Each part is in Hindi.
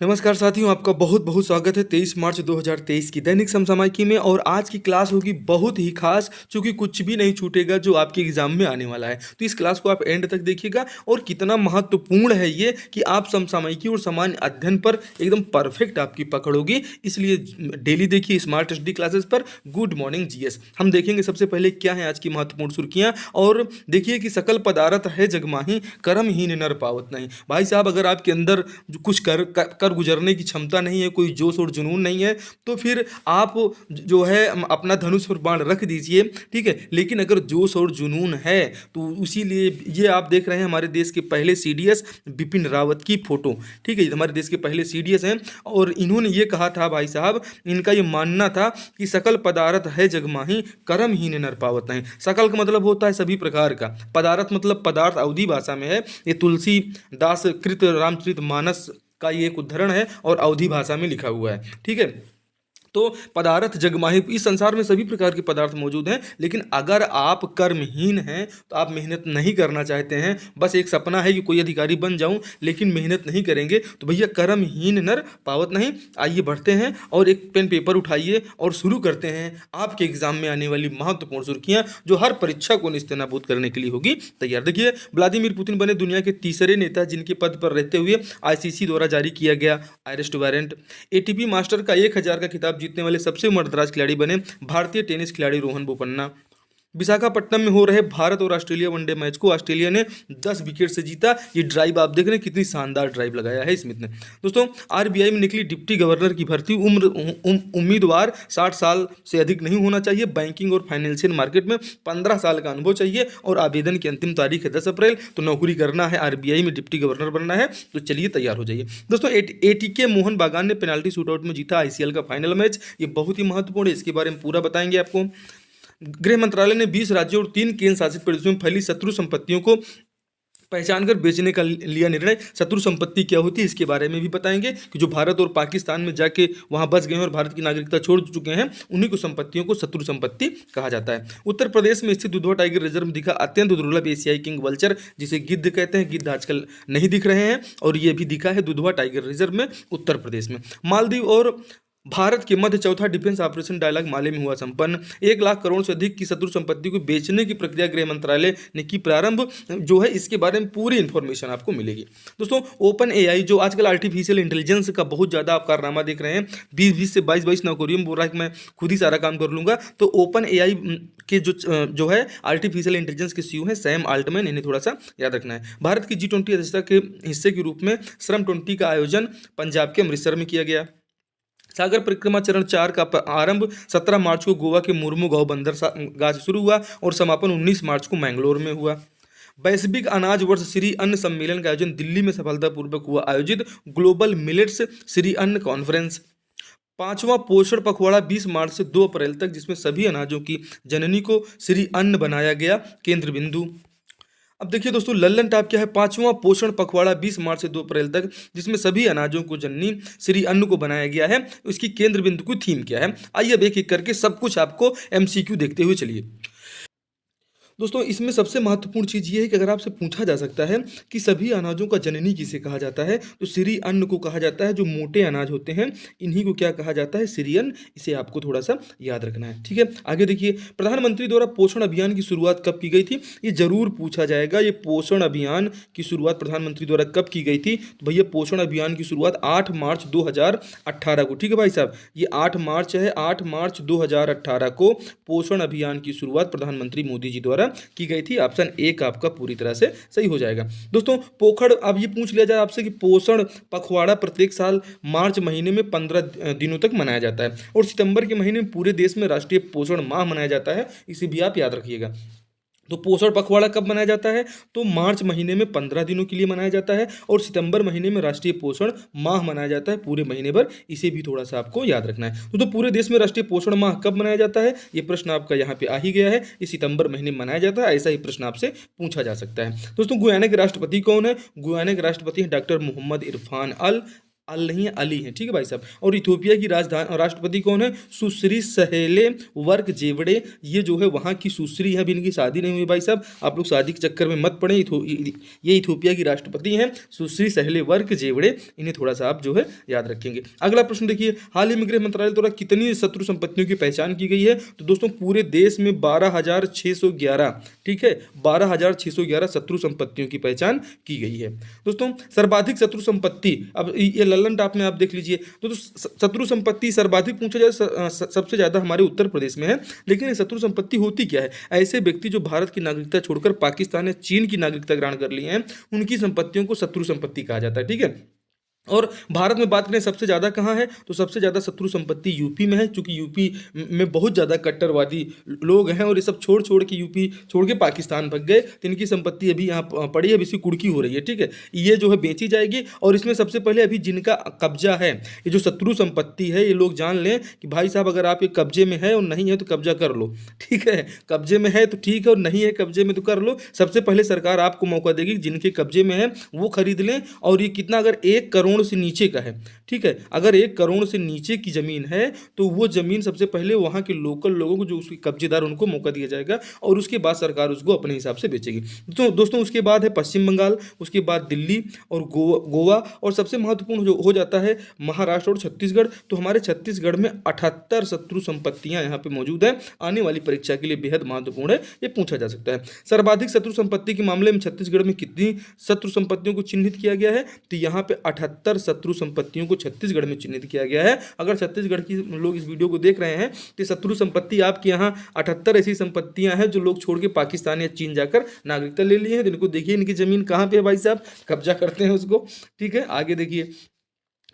नमस्कार साथियों, आपका बहुत बहुत स्वागत है 23 मार्च 2023 की दैनिक समसामयिकी में। और आज की क्लास होगी बहुत ही खास, क्योंकि कुछ भी नहीं छूटेगा जो आपके एग्जाम में आने वाला है। तो इस क्लास को आप एंड तक देखिएगा। और कितना महत्वपूर्ण है ये कि आप समसामयिकी और सामान्य अध्ययन पर एकदम परफेक्ट आपकी पकड़ होगी। इसलिए डेली देखिए स्मार्ट स्टडी क्लासेस पर गुड मॉर्निंग जीएस। हम देखेंगे सबसे पहले क्या है आज की महत्वपूर्ण सुर्खियां। और देखिए कि सकल पदारथ है जगमाही, करमहीन नर पावत नहीं। भाई साहब, अगर आपके अंदर जो कुछ कर गुजरने की क्षमता नहीं है, कोई जोश और जुनून नहीं है, तो फिर आप जो है अपना धनुष और बाण रख दीजिए, ठीक है। लेकिन अगर जोश और जुनून है तो इसीलिए ये आप देख रहे हैं हमारे देश के पहले सीडीएस बिपिन रावत की फोटो, ठीक है। हमारे देश के पहले सीडीएस हैं और इन्होंने ये कहा था भाई साहब, इनका ये मानना था कि सकल पदार्थ है जगमाही, करमहीन नर पावत नहीं। सकल का मतलब होता है सभी प्रकार का, पदार्थ मतलब पदार्थ अवधी भाषा में है। ये तुलसीदास कृत रामचरित मानस का ये एक उद्धरण है और अवधी भाषा में लिखा हुआ है, ठीक है। तो पदार्थ जगमाही, इस संसार में सभी प्रकार के पदार्थ मौजूद हैं। लेकिन अगर आप कर्महीन हैं, तो आप मेहनत नहीं करना चाहते हैं, बस एक सपना है कि कोई अधिकारी बन जाऊं, लेकिन मेहनत नहीं करेंगे, तो भैया कर्महीन नर पावत नहीं। आइए बढ़ते हैं और एक पेन पेपर उठाइए और शुरू करते हैं आपके एग्जाम में आने वाली महत्वपूर्ण सुर्खियां, जो हर परीक्षा को निस्तेनाबूद करने के लिए होगी तैयार। देखिए, व्लादिमीर पुतिन बने दुनिया के तीसरे नेता जिनके पद पर रहते हुए आईसीसी द्वारा जारी किया गया अरेस्ट वारंट। एटीपी मास्टर का 1000 का खिताब जीतने वाले सबसे उम्रदराज खिलाड़ी बने भारतीय टेनिस खिलाड़ी रोहन बोपन्ना। विशाखापट्टनम में हो रहे भारत और ऑस्ट्रेलिया वनडे मैच को ऑस्ट्रेलिया ने 10 विकेट से जीता। ये ड्राइव आप देख रहे हैं, कितनी शानदार ड्राइव लगाया है स्मिथ ने। दोस्तों, आरबीआई में निकली डिप्टी गवर्नर की भर्ती। उम्मीदवार 60 साल से अधिक नहीं होना चाहिए। बैंकिंग और फाइनेंशियल मार्केट में 15 साल का अनुभव चाहिए और आवेदन की अंतिम तारीख है 10 अप्रैल। तो नौकरी करना है, आरबीआई में डिप्टी गवर्नर बनना है, तो चलिए तैयार हो जाइए। दोस्तों, एटीके मोहन बागान ने पेनाल्टी शूटआउट में जीता आईसीएल का फाइनल मैच। ये बहुत ही महत्वपूर्ण है, इसके बारे में पूरा बताएंगे आपको। गृह मंत्रालय ने 20 राज्यों और 3 केंद्र शासित प्रदेशों में फैली शत्रु संपत्तियों को पहचान कर बेचने का लिया निर्णय। शत्रु संपत्ति क्या होती है इसके बारे में भी बताएंगे कि जो भारत और पाकिस्तान में जाके वहां बस गए हैं और भारत की नागरिकता छोड़ चुके हैं, उन्हीं को संपत्तियों को शत्रु संपत्ति कहा जाता है। उत्तर प्रदेश में स्थित दुधवा टाइगर रिजर्व में दिखा अत्यंत दुर्लभ एशियाई किंग वल्चर, जिसे गिद्ध कहते हैं। गिद्ध आजकल नहीं दिख रहे हैं और ये भी दिखा है दुधवा टाइगर रिजर्व में उत्तर प्रदेश में। मालदीव और भारत के मध्य चौथा डिफेंस ऑपरेशन डायलॉग माले में हुआ संपन्न। 1 लाख करोड़ से अधिक की शत्रु संपत्ति को बेचने की प्रक्रिया गृह मंत्रालय ने की प्रारंभ, जो है इसके बारे में पूरी इंफॉर्मेशन आपको मिलेगी। दोस्तों, ओपन एआई जो आजकल आर्टिफिशियल इंटेलिजेंस का बहुत ज़्यादा आप कारनामा देख रहे हैं, 20 से 22 नौकरियों में बोल रहा है कि मैं खुद ही सारा काम कर लूँगा। तो ओपन एआई के जो है आर्टिफिशियल इंटेलिजेंस के सीईओ हैं सैम आल्टमैन, इन्हें थोड़ा सा याद रखना है। भारत की G20 अध्यक्षता के हिस्से के रूप में श्रम 20 का आयोजन पंजाब के अमृतसर में किया गया। सागर परिक्रमा चरण 4 का आरंभ 17 मार्च को गोवा के मुर्मू गांव बंदरगाह से शुरू हुआ और समापन 19 मार्च को मैंगलोर में हुआ। वैश्विक अनाज वर्ष श्री अन्न सम्मेलन का आयोजन दिल्ली में सफलतापूर्वक हुआ आयोजित। ग्लोबल मिलेट्स श्री अन्न कॉन्फ्रेंस। 5वां पोषण पखवाड़ा 20 मार्च से 2 अप्रैल तक, जिसमें सभी अनाजों की जननी को श्री अन्न बनाया गया केंद्र बिंदु। अब देखिए दोस्तों, लल्लन टॉप क्या है। 5वां पोषण पखवाड़ा 20 मार्च से 2 अप्रैल तक, जिसमें सभी अनाजों को जननी श्री अन्न को बनाया गया है। इसकी केंद्र बिंदु की थीम क्या है, आइए अब एक एक करके सब कुछ आपको एमसीक्यू देखते हुए चलिए। दोस्तों, इसमें सबसे महत्वपूर्ण चीज़ ये है कि अगर आपसे पूछा जा सकता है कि सभी अनाजों का जननी किसे कहा जाता है, तो श्री अन्न को कहा जाता है। जो मोटे अनाज होते हैं इन्हीं को क्या कहा जाता है, श्री अन्न। इसे आपको थोड़ा सा याद रखना है, ठीक है। आगे देखिए, प्रधानमंत्री द्वारा पोषण अभियान की शुरुआत कब की गई थी, ये जरूर पूछा जाएगा। ये पोषण अभियान की शुरुआत प्रधानमंत्री द्वारा कब की गई थी, तो भैया पोषण अभियान की शुरुआत 8 मार्च 2018 को, ठीक है भाई साहब। ये 8 मार्च है, 8 मार्च 2018 को पोषण अभियान की शुरुआत प्रधानमंत्री मोदी जी द्वारा की गई थी। ऑप्शन ए का आपका पूरी तरह से सही हो जाएगा। दोस्तों, पोखड़, अब ये पूछ लिया जाए आपसे कि पोषण पखवाड़ा प्रत्येक साल मार्च महीने में 15 दिनों तक मनाया जाता है और सितंबर के महीने में पूरे देश में राष्ट्रीय पोषण माह मनाया जाता है। इसे भी आप याद रखिएगा। तो पोषण पखवाड़ा कब मनाया जाता है, तो मार्च महीने में 15 दिनों के लिए मनाया जाता है और सितंबर महीने में राष्ट्रीय पोषण माह मनाया जाता है पूरे महीने भर। इसे भी थोड़ा सा आपको याद रखना है। तो पूरे देश में राष्ट्रीय पोषण माह कब मनाया जाता है, ये प्रश्न आपका यहाँ पे आ ही गया है। ये सितंबर महीने में मनाया जाता है, ऐसा ही प्रश्न आपसे पूछा जा सकता है। दोस्तों, गुयाना के राष्ट्रपति कौन है, गुयाना के राष्ट्रपति हैं डॉक्टर मोहम्मद इरफान अल अल नहीं है, अली है, ठीक है भाई साहब। और इथोपिया की राजधानी राष्ट्रपति कौन है? सुश्री सहेले वर्क जेवड़े, ये जो है वहाँ की सुश्री है, अभी इनकी शादी नहीं हुई भाई साहब, आप लोग शादी के चक्कर में मत पड़े। ये इथोपिया की राष्ट्रपति हैं सुश्री सहेले वर्क जेवड़े, इन्हें थोड़ा सा आप जो है याद रखेंगे। अगला प्रश्न देखिए, हाल ही में गृह मंत्रालय द्वारा कितनी शत्रु संपत्तियों की पहचान की गई है? तो दोस्तों पूरे देश में 12,611, ठीक है, 12,611 शत्रु संपत्तियों की पहचान की गई है। दोस्तों सर्वाधिक शत्रु संपत्ति, अब ये लल्लन टॉप में आप देख लीजिए, तो शत्रु संपत्ति सर्वाधिक पूछा जाए सबसे ज्यादा हमारे उत्तर प्रदेश में है। लेकिन ये शत्रु संपत्ति होती क्या है? ऐसे व्यक्ति जो भारत की नागरिकता छोड़कर पाकिस्तान या चीन की नागरिकता ग्रहण कर लिए हैं, उनकी संपत्तियों को शत्रु संपत्ति कहा जाता है, ठीक है। और भारत में बात करें सबसे ज़्यादा कहाँ है, तो सबसे ज़्यादा शत्रु संपत्ति यूपी में है, क्योंकि यूपी में बहुत ज़्यादा कट्टरवादी लोग हैं और ये सब छोड़ छोड़ के यूपी छोड़ के पाकिस्तान भाग गए, तो इनकी संपत्ति अभी यहाँ पड़ी है, अभी इसकी कुर्की हो रही है, ठीक है। ये जो है बेची जाएगी। और इसमें सबसे पहले अभी जिनका कब्जा है, ये जो शत्रु संपत्ति है, ये लोग जान लें कि भाई साहब अगर आपके कब्जे में है और नहीं है तो कब्जा कर लो, ठीक है। कब्जे में है तो ठीक है और नहीं है कब्जे में तो कर लो। सबसे पहले सरकार आपको मौका देगी, जिनके कब्जे में है वो खरीद लें। और ये कितना, अगर 1 करोड़ से नीचे का है, ठीक है, अगर 1 करोड़ से नीचे की जमीन है तो वो जमीन सबसे पहले वहां के लोकल लोगों को, जो उसके कब्जेदार, उनको मौका दिया जाएगा और उसके बाद सरकार उसको अपने हिसाब से बेचेगी। तो दोस्तों उसके बाद है पश्चिम बंगाल, उसके बाद दिल्ली और गोवा और सबसे महत्वपूर्ण हो जाता है महाराष्ट्र और छत्तीसगढ़। तो हमारे छत्तीसगढ़ में 78 शत्रु संपत्तियां यहाँ पे मौजूद है, आने वाली परीक्षा के लिए बेहद महत्वपूर्ण है, ये पूछा जा सकता है। सर्वाधिक शत्रु संपत्ति के मामले में छत्तीसगढ़ में कितनी शत्रु संपत्तियों को चिन्हित किया गया है? तो यहाँ पे 78 शत्रु संपत्तियों को छत्तीसगढ़ में चिन्हित किया गया है। अगर छत्तीसगढ़ की लोग इस वीडियो को देख रहे हैं तो शत्रु संपत्ति आपके यहाँ 78 ऐसी संपत्तियां हैं जो लोग छोड़ के पाकिस्तान या चीन जाकर नागरिकता ले लिए हैं। तो इनको देखिए, इनकी जमीन कहाँ पे है भाई साहब, कब्जा करते हैं उसको, ठीक है। आगे देखिए,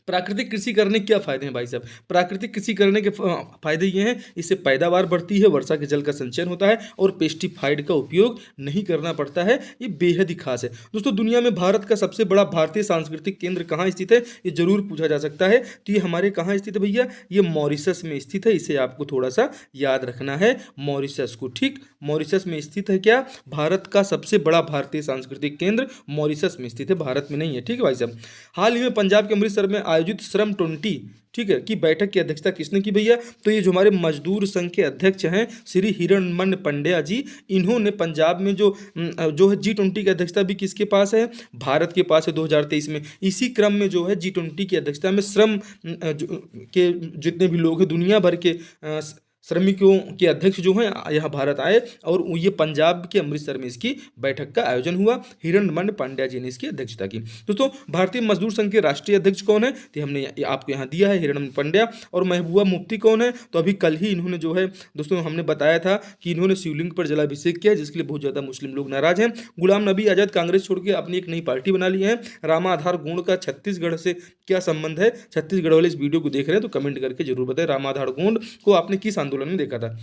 प्राकृतिक कृषि करने के क्या फायदे हैं भाई साहब? प्राकृतिक कृषि करने के फायदे ये हैं, इससे पैदावार बढ़ती है, वर्षा के जल का संचयन होता है और पेस्टिसाइड का उपयोग नहीं करना पड़ता है। ये बेहद ही खास है। दोस्तों दुनिया में भारत का सबसे बड़ा भारतीय सांस्कृतिक केंद्र कहाँ स्थित है? ये जरूर पूछा जा सकता है। तो ये हमारे कहाँ स्थित है भैया? ये मॉरिशस में स्थित है। इसे आपको थोड़ा सा याद रखना है, मॉरिशस को, ठीक। मॉरिशस में स्थित है क्या? भारत का सबसे बड़ा भारतीय सांस्कृतिक केंद्र मॉरिशस में स्थित है, भारत में नहीं है, ठीक है भाई साहब। हाल ही में पंजाब के अमृतसर में आयोजित श्रम 20, ठीक है, की बैठक की अध्यक्षता किसने की भैया? तो ये जो हमारे मजदूर संघ के अध्यक्ष हैं श्री हिरणमन पंड्या जी, इन्होंने पंजाब में जो है G20 की अध्यक्षता भी किसके पास है? भारत के पास है 2023 में। इसी क्रम में जो है G20 की अध्यक्षता में श्रम के जितने भी लोग हैं, दुनिया भर के श्रमिकों के अध्यक्ष जो हैं यहाँ भारत आए और ये पंजाब के अमृतसर में इसकी बैठक का आयोजन हुआ। हिरणमन पांड्या जी ने इसकी अध्यक्षता की। दोस्तों भारतीय मजदूर संघ के राष्ट्रीय अध्यक्ष कौन है? तो हमने आपको यहाँ दिया है, हिरणमन पांड्या। और महबूबा मुफ्ती कौन है? तो अभी कल ही इन्होंने जो है दोस्तों हमने बताया था कि इन्होंने शिवलिंग पर जलाभिषेक किया, जिसके लिए बहुत ज़्यादा मुस्लिम लोग नाराज हैं। गुलाम नबी आज़ाद कांग्रेस छोड़ के अपनी एक नई पार्टी बना ली है। रामा आधार गुण का छत्तीसगढ़ से क्या संबंध है? छत्तीसगढ़ वाले इस वीडियो को देख रहे हैं तो कमेंट करके जरूर बताएं, रामा आधार गुण को आपने किस आंदोलन में देखा था।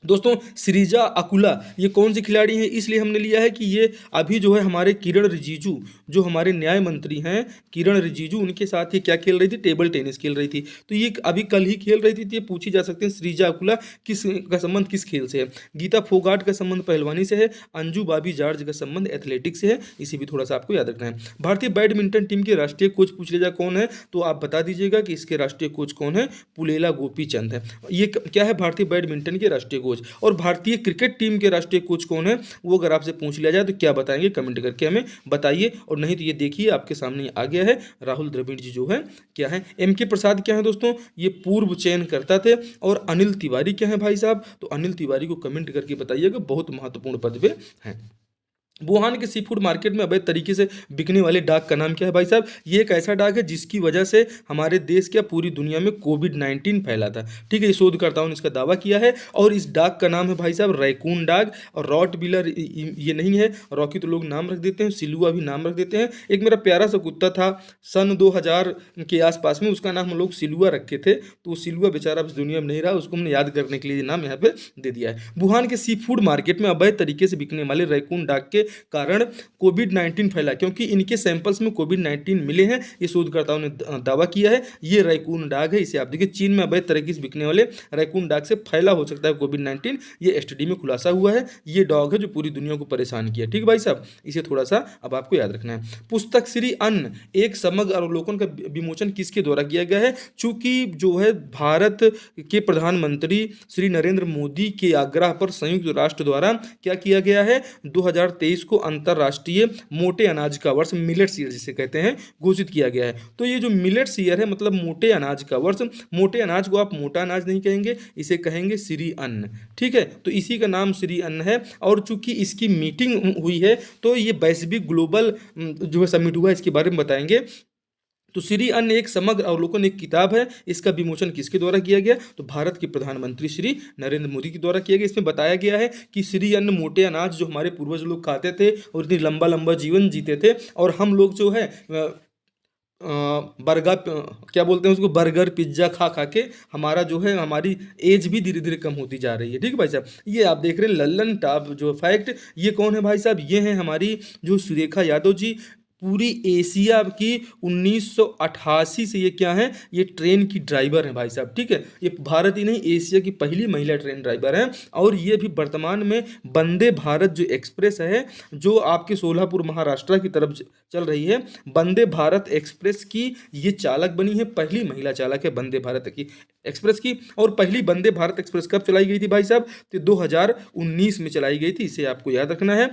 दोस्तों श्रीजा अकुला ये कौन सी खिलाड़ी हैं? इसलिए हमने लिया है कि ये अभी जो है हमारे किरण रिजिजू, जो हमारे न्याय मंत्री हैं किरण रिजिजू, उनके साथ ये क्या खेल रही थी? टेबल टेनिस खेल रही थी। तो ये अभी कल ही खेल रही थी। तो ये पूछी जा सकती है श्रीजा अकुला किस का संबंध किस खेल से है? गीता फोगाट का संबंध पहलवानी से है। अंजू बाबी जॉर्ज का संबंध एथलेटिक्स से है। इसे भी थोड़ा सा आपको याद रखना है। भारतीय बैडमिंटन टीम के राष्ट्रीय कोच पूछ लीजिए कौन है, तो आप बता दीजिएगा कि इसके राष्ट्रीय कोच कौन है? पुलेला गोपीचंद है। ये क्या है? भारतीय बैडमिंटन के राष्ट्रीय कोच। और भारतीय क्रिकेट टीम के राष्ट्रीय कोच कौन है? वो अगर आपसे पूछ लिया जाए तो क्या बताएंगे? कमेंट करके हमें बताइए। और नहीं तो ये देखिए आपके सामने आ गया है, राहुल द्रविड़ जी जो है क्या है? एम के प्रसाद क्या है दोस्तों? ये पूर्व चयनकर्ता थे। और अनिल तिवारी क्या है भाई साहब? तो अनिल तिवारी को कमेंट करके बताइएगा, बहुत महत्वपूर्ण पद पे हैं। वुहान के सी फूड मार्केट में अवैध तरीके से बिकने वाले डाक का नाम क्या है भाई साहब? ये एक ऐसा डाक है जिसकी वजह से हमारे देश क्या पूरी दुनिया में कोविड-19 फैला था, ठीक है। शोधकर्ताओं ने इसका दावा किया है और इस डाक का नाम है भाई साहब रैकून डाग। और रॉट बिलर ये नहीं है, रॉकी तो लोग नाम रख देते हैं, सिलुआ भी नाम रख देते हैं। एक मेरा प्यारा सा कुत्ता था सन 2000 के आसपास में, उसका नाम हम लोग सिलुआ रखे थे। तो वो सिलुआ बेचारा इस दुनिया में नहीं रहा, उसको हमने याद करने के लिए नाम यहाँ पे दे दिया है। वुहान के सी फूड मार्केट में अवैध तरीके से बिकने वाले रैकून डाक के कारण कोविड-19 फैला, क्योंकि इनके सैंपल्स में कोविड-19 मिले हैं, ये शोधकर्ताओं ने दावा किया है। ये रैकून डॉग है, इसे आप देखिए चीन में अवैध तरीके से बिकने वाले रैकून डॉग से फैला हो सकता है कोविड-19, ये स्टडी में खुलासा हुआ है। ये डॉग है जो पूरी दुनिया को परेशान किया। ठीक है भाई साहब, इसे थोड़ा सा अब आपको याद रखना है। पुस्तक श्री अन्न एक समग्र अवलोकन का विमोचन किसके द्वारा किया गया है? चूंकि जो है भारत के प्रधानमंत्री श्री नरेंद्र मोदी के आग्रह पर संयुक्त राष्ट्र द्वारा क्या किया गया है, 2023 को अंतर्राष्ट्रीय मोटे अनाज का वर्ष, मिलेट्स ईयर जिसे कहते हैं, घोषित किया गया है। तो ये जो मिलेट्स ईयर है मतलब मोटे अनाज का वर्ष, मोटे अनाज को आप मोटा अनाज नहीं कहेंगे, इसे कहेंगे श्री अन्न। ठीक है, तो इसी का नाम श्री अन्न है। और चूंकि इसकी मीटिंग हुई है तो ये वैश्विक ग्लोबल जो है समिट हुआ है, इसके बारे में बताएंगे। तो श्री अन्न एक समग्र अवलोकन एक किताब है, इसका विमोचन किसके द्वारा किया गया? तो भारत के प्रधानमंत्री श्री नरेंद्र मोदी के द्वारा किया गया। इसमें बताया गया है कि श्री अन्न मोटे अनाज जो हमारे पूर्वज लोग खाते थे और इतनी लंबा लंबा जीवन जीते थे, और हम लोग जो है बर्गर, क्या बोलते हैं उसको, बर्गर पिज्ज़ा खा खा के हमारा जो है हमारी एज भी धीरे धीरे कम होती जा रही है। ठीक है भाई साहब, ये आप देख रहे हैं लल्लन टॉप जो फैक्ट। ये कौन है भाई साहब? ये हैं हमारी जो सुरेखा यादव जी। पूरी एशिया की 1988 से ये क्या है, ये ट्रेन की ड्राइवर हैं भाई साहब। ठीक है, ये भारत ही नहीं एशिया की पहली महिला ट्रेन ड्राइवर हैं। और ये भी वर्तमान में वंदे भारत जो एक्सप्रेस है, जो आपके सोलापुर महाराष्ट्र की तरफ चल रही है, वंदे भारत एक्सप्रेस की ये चालक बनी है, पहली महिला चालक है वंदे भारत की एक्सप्रेस की। और पहली वंदे भारत एक्सप्रेस कब चलाई गई थी भाई साहब? तो 2019 में चलाई गई थी, इसे आपको याद रखना है।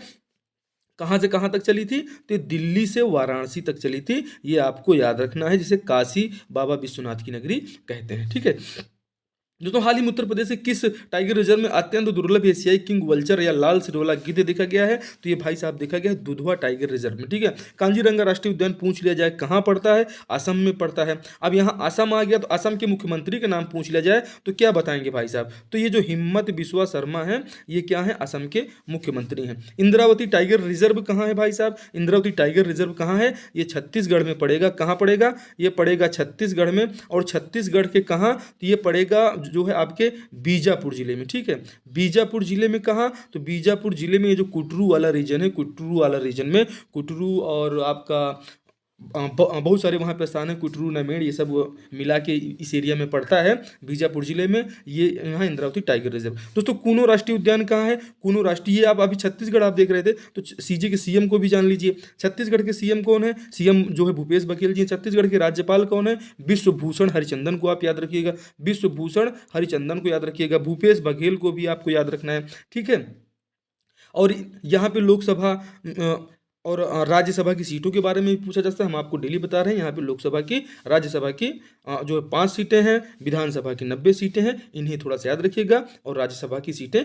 कहाँ से कहाँ तक चली थी? तो दिल्ली से वाराणसी तक चली थी, ये आपको याद रखना है, जिसे काशी बाबा विश्वनाथ की नगरी कहते हैं। ठीक है दोस्तों, हाल ही में उत्तर प्रदेश के किस टाइगर रिजर्व में अत्यंत दुर्लभ एशियाई किंग वल्चर या लाल सिरोला गिद्ध देखा गया है? तो ये भाई साहब देखा गया है दुधवा टाइगर रिजर्व में। ठीक है, कांजीरंगा राष्ट्रीय उद्यान पूछ लिया जाए कहाँ पड़ता है? असम में पड़ता है। अब यहाँ असम आ गया तो असम के मुख्यमंत्री का नाम पूछ लिया जाए तो क्या बताएंगे भाई साहब? तो ये जो हिम्मत बिस्वा शर्मा है, ये क्या है? असम के मुख्यमंत्री हैं। इंद्रावती टाइगर रिजर्व कहाँ है भाई साहब? इंद्रावती टाइगर रिजर्व कहाँ है? ये छत्तीसगढ़ में पड़ेगा। कहाँ पड़ेगा? ये पड़ेगा छत्तीसगढ़ में। और छत्तीसगढ़ के कहाँ? तो ये पड़ेगा जो है आपके बीजापुर जिले में। ठीक है, बीजापुर जिले में कहाँ? तो बीजापुर जिले में ये जो कुटरू वाला रीजन है, कुटरू वाला रीजन में कुटरू और आपका बहुत सारे वहाँ पे स्थान है, कुटरू नमेड़ ये सब मिला के इस एरिया में पड़ता है, बीजापुर जिले में। ये यहाँ इंद्रावती टाइगर रिजर्व। दोस्तों कूनो राष्ट्रीय उद्यान कहाँ है? कूनो राष्ट्रीय, आप अभी छत्तीसगढ़ आप देख रहे थे तो सीजे के सीएम को भी जान लीजिए। छत्तीसगढ़ के सीएम कौन है? सीएम जो है भूपेश बघेल जी। छत्तीसगढ़ के राज्यपाल कौन है? विश्वभूषण हरिचंदन को आप याद रखिएगा, विश्वभूषण हरिचंदन को याद रखिएगा। भूपेश बघेल को भी आपको याद रखना है। ठीक है, और यहाँ पे लोकसभा और राज्यसभा की सीटों के बारे में भी पूछा जाता है। हम आपको डेली बता रहे हैं, यहाँ पे लोकसभा की, राज्यसभा की जो 5 सीटें हैं, विधानसभा की 90 सीटें हैं, इन्हें थोड़ा सा याद रखिएगा। और राज्यसभा की सीटें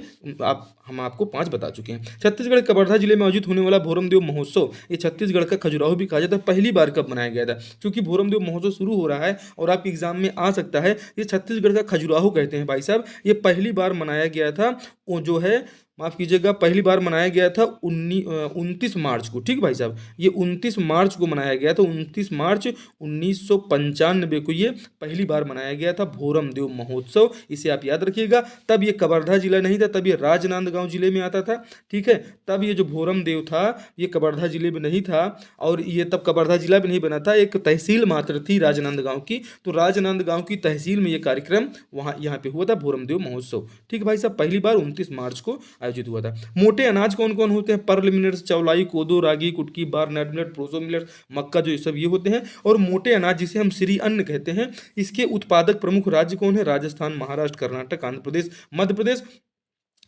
हम आपको 5 बता चुके हैं। छत्तीसगढ़ के कवर्धा जिले में आयोजित होने वाला भोरमदेव महोत्सव, ये छत्तीसगढ़ का खजुराहो भी कहा जाता है, पहली बार कब मनाया गया था? क्योंकि भोरमदेव महोत्सव शुरू हो रहा है और आपके एग्जाम में आ सकता है, ये छत्तीसगढ़ का खजुराहो कहते हैं भाई साहब। ये पहली बार मनाया गया था, वो जो है माफ़ कीजिएगा, पहली बार मनाया गया था 29 मार्च को। ठीक भाई साहब, ये 29 मार्च को मनाया गया था। 29 मार्च 1995 को ये पहली बार मनाया गया था भोरमदेव महोत्सव, इसे आप याद रखिएगा। तब ये कवर्धा जिला नहीं था, तब ये राजनांदगांव जिले में आता था। ठीक है, तब ये जो भोरमदेव था ये कवर्धा जिले में नहीं था, और ये तब कवर्धा जिला भी नहीं बना था, एक तहसील मात्र थी राजनांदगांव की। तो राजनांदगांव की तहसील में ये कार्यक्रम वहाँ यहाँ पे हुआ था भोरमदेव महोत्सव। ठीक है भाई साहब, पहली बार 29 मार्च को आयोजित हुआ था। मोटे अनाज कौन कौन होते हैं? पर्ल मिलेट्स, चौलाई, कोदो, रागी, कुटकी, बार, नट मिलेट, प्रोसो मिलेट, मक्का, जो ये सब ये होते हैं। और मोटे अनाज जिसे हम श्री अन्न कहते हैं, इसके उत्पादक प्रमुख राज्य कौन है? राजस्थान, महाराष्ट्र, कर्नाटक, आंध्र प्रदेश, मध्य प्रदेश।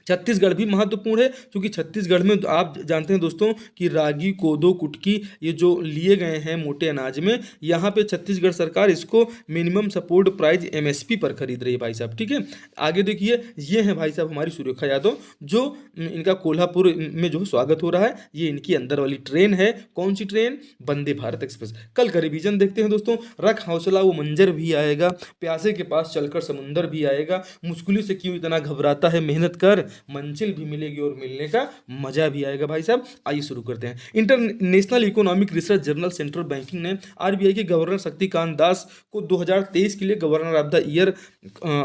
छत्तीसगढ़ भी महत्वपूर्ण है, क्योंकि छत्तीसगढ़ में आप जानते हैं दोस्तों कि रागी, कोदो, कुटकी ये जो लिए गए हैं मोटे अनाज में, यहाँ पे छत्तीसगढ़ सरकार इसको मिनिमम सपोर्ट प्राइस MSP पर खरीद रही है भाई साहब। ठीक है, आगे देखिए, ये है भाई साहब हमारी सुरेखा यादव, जो इनका कोल्हापुर में जो स्वागत हो रहा है, ये इनकी अंदर वाली ट्रेन है। कौन सी ट्रेन? वंदे भारत एक्सप्रेस। कल का रिवीजन देखते हैं दोस्तों। रख हौसला वो मंजर भी आएगा, प्यासे के पास चलकर समुंदर भी आएगा, मुश्किलों से क्यों इतना घबराता है, मेहनत कर मंजिल भी मिलेगी और मिलने का मजा भी आएगा भाई साहब। आइए शुरू करते हैं। International economic research journal central banking ने आरबीआई के गवर्नर शक्तिकांत दास को 2023 के लिए गवर्नर ऑफ द ईयर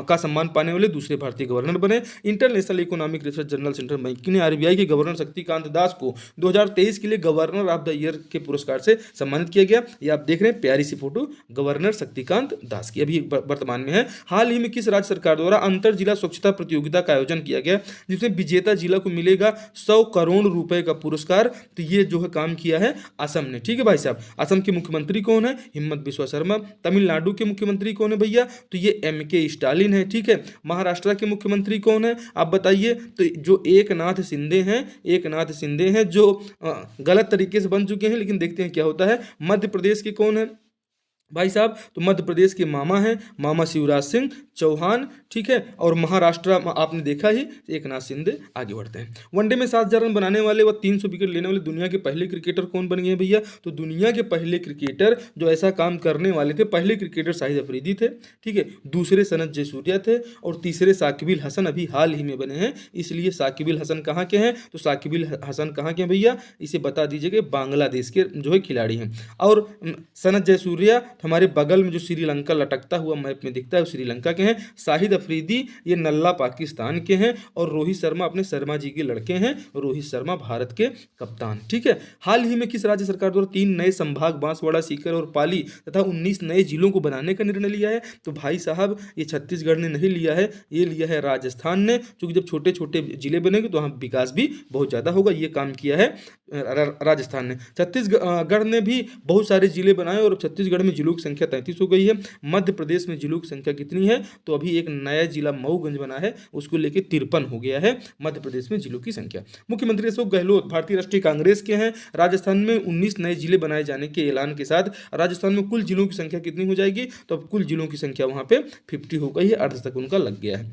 का सम्मान पाने वाले दूसरे भारतीय गवर्नर बने। International economic research journal central banking ने आरबीआई के गवर्नर शक्तिकांत दास को 2023 के लिए गवर्नर ऑफ द ईयर के पुरस्कार से सम्मानित किया गया। ये आप देख रहे हैं प्यारी सी फोटो गवर्नर शक्तिकांत दास की, अभी वर्तमान में है। हाल ही में किस राज्य सरकार द्वारा अंतर जिला स्वच्छता प्रतियोगिता का आयोजन किया गया जिसमें विजेता जिला को मिलेगा 100 करोड़ रुपए का पुरस्कार? तो ये जो है काम किया है असम ने। ठीक है भाई साहब। असम के मुख्यमंत्री कौन है? हिम्मत बिस्वा शर्मा। तमिलनाडु के मुख्यमंत्री कौन है भैया? तो ये एमके स्टालिन है। ठीक है। महाराष्ट्र के मुख्यमंत्री कौन है आप बताइए? तो जो एकनाथ शिंदे हैं, एकनाथ शिंदे हैं जो गलत तरीके से बन चुके हैं, लेकिन देखते हैं क्या होता है। मध्य प्रदेश के कौन है भाई साहब? तो मध्य प्रदेश के मामा हैं, मामा शिवराज सिंह चौहान। ठीक है। और महाराष्ट्र आपने देखा ही, एकनाथ शिंदे। आगे बढ़ते हैं। वनडे में 7,000 रन बनाने वाले व 300 विकेट लेने वाले दुनिया के पहले क्रिकेटर कौन बन गए हैं भैया? तो दुनिया के पहले क्रिकेटर जो ऐसा काम करने वाले थे, पहले क्रिकेटर शाहिद अफरीदी थे। ठीक है। दूसरे सनत जयसूर्या थे और तीसरे साकिबिल हसन अभी हाल ही में बने हैं। इसलिए साकिबिल हसन कहाँ के हैं? तो साकिबिल हसन कहाँ के हैं भैया? इसे बता दीजिएगा, बांग्लादेश के जो है खिलाड़ी हैं। और सनत जयसूर्या हमारे बगल में जो श्रीलंका लटकता हुआ मैप में दिखता है, वो श्रीलंका के हैं। शाहिद अफरीदी ये नल्ला पाकिस्तान के हैं। और रोहित शर्मा अपने शर्मा जी के लड़के हैं। रोहित शर्मा भारत के कप्तान। ठीक है। हाल ही में किस राज्य सरकार द्वारा 3 नए संभाग बांसवाड़ा, सीकर और पाली तथा 19 नए जिलों को बनाने का निर्णय लिया है? तो भाई साहब ये छत्तीसगढ़ ने नहीं लिया है, ये लिया है राजस्थान ने। क्योंकि जब छोटे छोटे जिले बनेंगे तो वहाँ विकास भी बहुत ज़्यादा होगा। ये काम किया है राजस्थान ने। छत्तीसगढ़ ने भी बहुत सारे जिले बनाए और छत्तीसगढ़ में जिलों की संख्या 33 हो गई है। मध्य प्रदेश में जिलों की संख्या कितनी है? तो अभी एक नया जिला मऊगंज बना है, उसको लेके 53 हो गया है मध्य प्रदेश में जिलों की संख्या। मुख्यमंत्री अशोक गहलोत भारतीय राष्ट्रीय कांग्रेस के हैं। राजस्थान में 19 नए जिले बनाए जाने के ऐलान के साथ राजस्थान में कुल जिलों की संख्या कितनी हो जाएगी? तो अब कुल जिलों की संख्या वहां पे 50 हो गई है, अर्ध तक उनका लग गया है।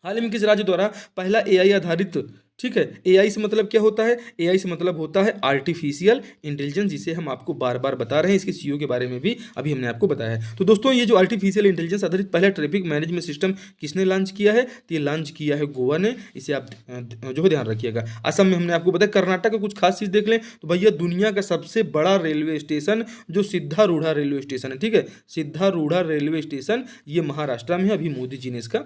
हाल ही में किस राज्य द्वारा पहला एआई आधारित, ठीक है, एआई से मतलब क्या होता है? एआई से मतलब होता है आर्टिफिशियल इंटेलिजेंस, जिसे हम आपको बार बार बता रहे हैं। इसके सीईओ के बारे में भी अभी हमने आपको बताया है। तो दोस्तों ये जो आर्टिफिशियल इंटेलिजेंस आधारित पहला ट्रैफिक मैनेजमेंट सिस्टम किसने लॉन्च किया है? तो ये लॉन्च किया है गोवा ने। इसे आप जो है ध्यान रखिएगा। असम में हमने आपको बताया। कर्नाटक का कुछ खास चीज़ देख लें तो भैया दुनिया का सबसे बड़ा रेलवे स्टेशन जो सिद्धारूढ़ा रेलवे स्टेशन है, ठीक है, सिद्धारूढ़ा रेलवे स्टेशन ये महाराष्ट्र में है। अभी मोदी जी ने इसका